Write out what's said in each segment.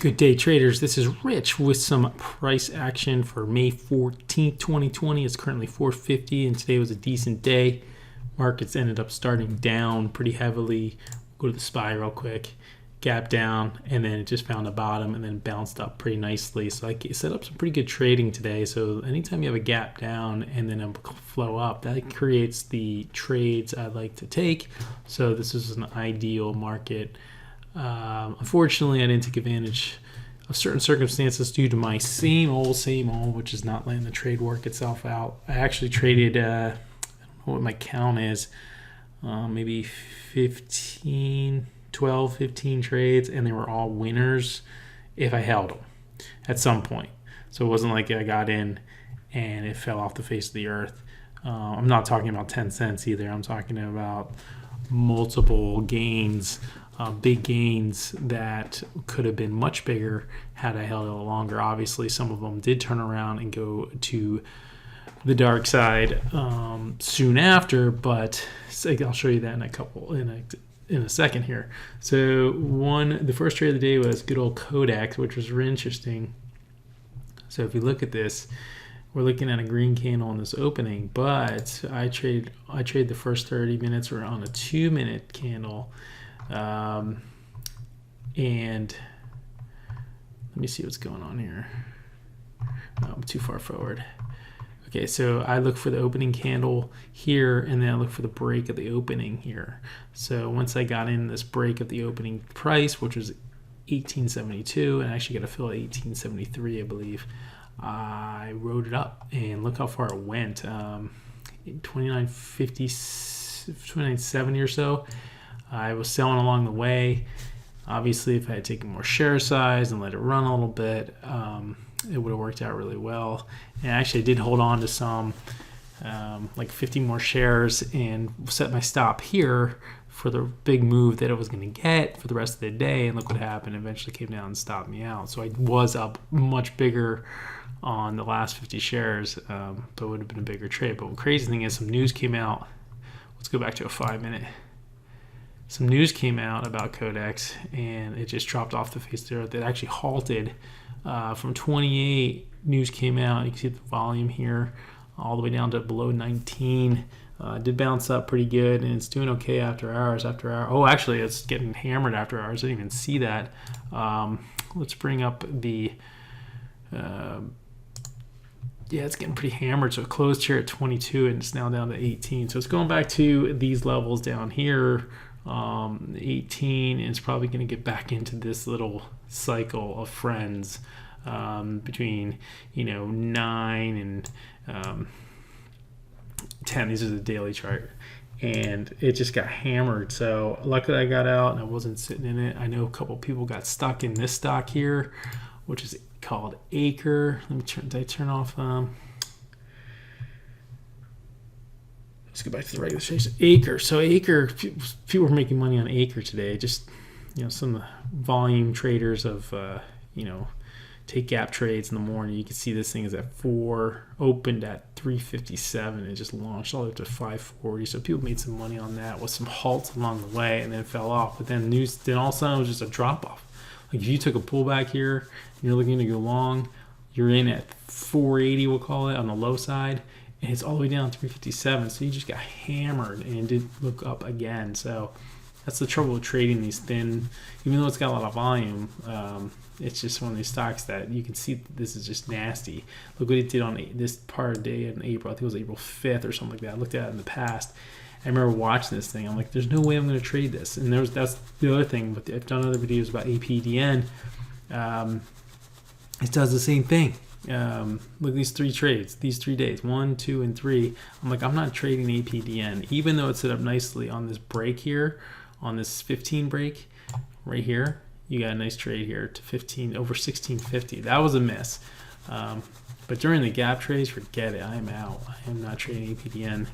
Good day, traders. This is Rich with some price action for May 14th, 2020. It's currently 450, and today was a decent day. Markets ended up starting down pretty heavily. Go to the SPY real quick. Gap down, and then it just found a bottom and then bounced up pretty nicely. So I set up some pretty good trading today. So anytime you have a gap down and then a flow up, that creates the trades I like to take. So this is an ideal market. Unfortunately, I didn't take advantage of certain circumstances due to my same old, which is not letting the trade work itself out. I actually traded, I don't know what my count is, maybe 12, 15 trades, and they were all winners if I held them at some point. So it wasn't like I got in and it fell off the face of the earth. I'm not talking about 10 cents either. I'm talking about multiple gains. Big gains that could have been much bigger had I held it longer. Obviously, some of them did turn around and go to the dark side soon after, but I'll show you that in a second here. So the first trade of the day was good old Kodak, which was really interesting. So if you look at this, we're looking at a green candle in this opening, but I trade the first 30 minutes were on a 2-minute candle. And let me see what's going on here. Oh, I'm too far forward. Okay, so I look for the opening candle here, and then I look for the break of the opening here. So once I got in this break of the opening price, which was 1872, and I actually got a fill at 1873, I believe, I rode it up, and look how far it went. 2950, 2970 or so. I was selling along the way. Obviously, if I had taken more share size and let it run a little bit, it would have worked out really well. And actually, I did hold on to some, like 50 more shares, and set my stop here for the big move that it was going to get for the rest of the day. And look what happened. It eventually came down and stopped me out. So I was up much bigger on the last 50 shares, but it would have been a bigger trade. But the crazy thing is some news came out. Let's go back to a 5-minute. Some news came out about Kodak, and it just dropped off the face of the earth. It actually halted from 28. News came out. You can see the volume here, all the way down to below 19. Did bounce up pretty good, and it's doing okay after hours. Oh, actually, it's getting hammered after hours. I didn't even see that. Let's bring up the. Yeah, it's getting pretty hammered. So it closed here at 22, and it's now down to 18. So it's going back to these levels down here. 18, and it's probably going to get back into this little cycle of friends between 9 and 10. These are the daily chart, and it just got hammered. So luckily I got out and I wasn't sitting in it. I know a couple people got stuck in this stock here, which is called Acre. Did I turn off let's go back to the regular chase. Acre. So Acre, people were making money on Acre today. Just, some of the volume traders of, take gap trades in the morning. You can see this thing is at 4, opened at 357. It just launched all the way up to 540. So people made some money on that with some halts along the way, and then fell off. But then all of a sudden it was just a drop off. Like if you took a pullback here and you're looking to go long, you're in at 480, we'll call it, on the low side. And it's all the way down to 357, so you just got hammered and did look up again. So that's the trouble with trading these thin, even though it's got a lot of volume. It's just one of these stocks that you can see this is just nasty. Look what it did on this part of the day in April. I think it was April 5th or something like that. I looked at it in the past. I remember watching this thing. I'm like, there's no way I'm going to trade this. And that's the other thing. But I've done other videos about APTN. It does the same thing. Look at these 3 trades, these 3 days, 1, 2, and 3. I'm like, I'm not trading APDN, even though it's set up nicely on this break here, on this 15 break right here. You got a nice trade here to 15 over 1650. That was a miss. But during the gap trades, forget it. I am out. I am not trading APDN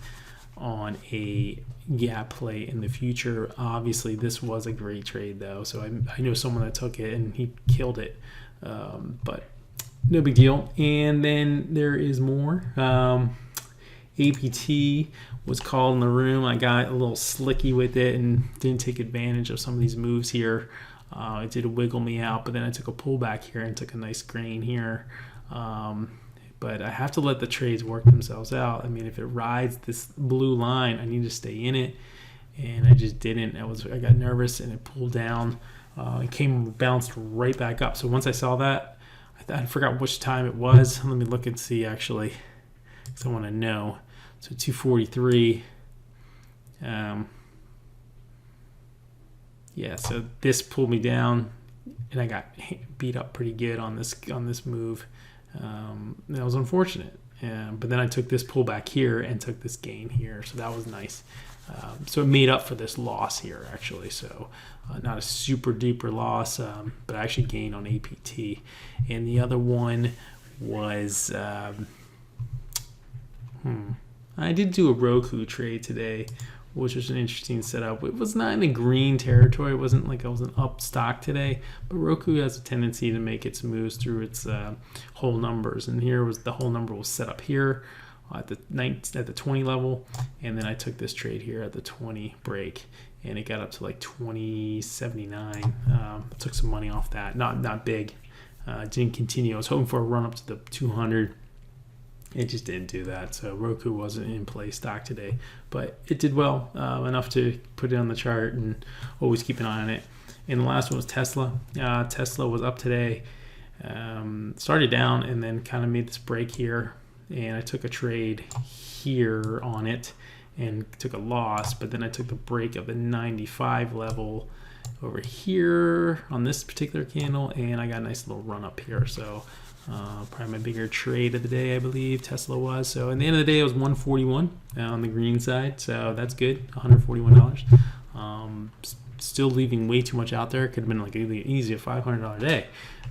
on a gap play in the future. Obviously, this was a great trade though. So I know someone that took it and he killed it. But no big deal. And then there is more. APT was called in the room. I got a little slicky with it and didn't take advantage of some of these moves here. It did wiggle me out, but then I took a pullback here and took a nice gain here. But I have to let the trades work themselves out. I mean, if it rides this blue line, I need to stay in it, and I just didn't. I got nervous, and it pulled down. It bounced right back up. So once I saw that, I forgot which time it was. Let me look and see, actually, because I want to know. So 243. Yeah, so this pulled me down, and I got beat up pretty good on this move. That was unfortunate. But then I took this pullback here and took this gain here, so that was nice. So it made up for this loss here, actually. So not a super deeper loss, but I actually gained on APT. And the other one was I did do a Roku trade today, which was an interesting setup. It was not in the green territory. It wasn't like I was an up stock today, but Roku has a tendency to make its moves through its whole numbers. And here was the whole number was set up here at the 20 level, and then I took this trade here at the 20 break, and it got up to like 20.79. Took some money off that. Not big. Didn't continue. I was hoping for a run up to the 200. It just didn't do that. So Roku wasn't in play stock today, but it did well enough to put it on the chart and always keep an eye on it. And the last one was Tesla. Tesla was up today, started down, and then kind of made this break here. And I took a trade here on it and took a loss, but then I took the break of the 95 level over here on this particular candle, and I got a nice little run up here. So probably my bigger trade of the day, I believe Tesla was. So at the end of the day, it was 141 on the green side, so that's good. $141. Still leaving way too much out there. It could have been like easy a $500 day,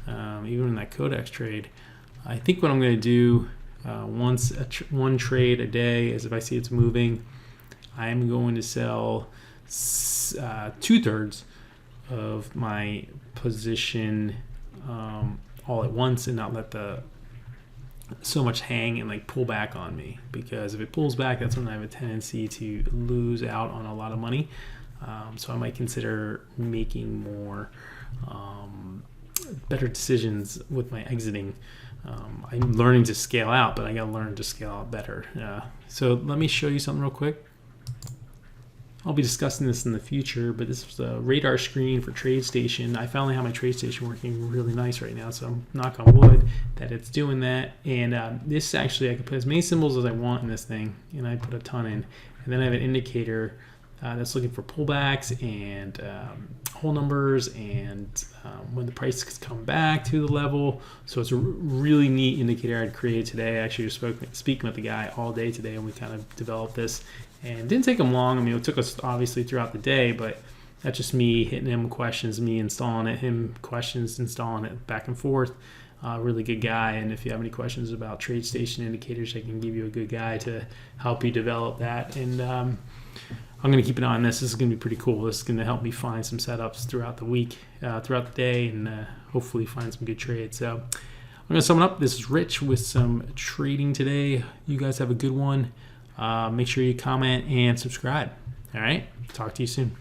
even in that Kodak trade. I think what I'm going to do one trade a day is, if I see it's moving, I'm going to sell 2/3 of my position all at once and not let so much hang and like pull back on me, because if it pulls back, that's when I have a tendency to lose out on a lot of money. So I might consider making more better decisions with my exiting. I'm learning to scale out, but I got to learn to scale out better. So let me show you something real quick. I'll be discussing this in the future, but this was a radar screen for TradeStation. I finally have my TradeStation working really nice right now, so I'm knock on wood that it's doing that. And this actually, I can put as many symbols as I want in this thing, and I put a ton in. And then I have an indicator that's looking for pullbacks and whole numbers and when the price come back to the level. So it's a really neat indicator I'd created today. I actually was speaking with the guy all day today, and we kind of developed this. And it didn't take him long. I mean, it took us obviously throughout the day, but that's just me hitting him questions, me installing it, him questions, installing it, back and forth. Really good guy. And if you have any questions about TradeStation indicators, I can give you a good guy to help you develop that. And I'm going to keep an eye on this. This is going to be pretty cool. This is going to help me find some setups throughout the week, throughout the day, and hopefully find some good trades. So I'm going to sum it up. This is Rich with some trading today. You guys have a good one. Make sure you comment and subscribe. All right. Talk to you soon.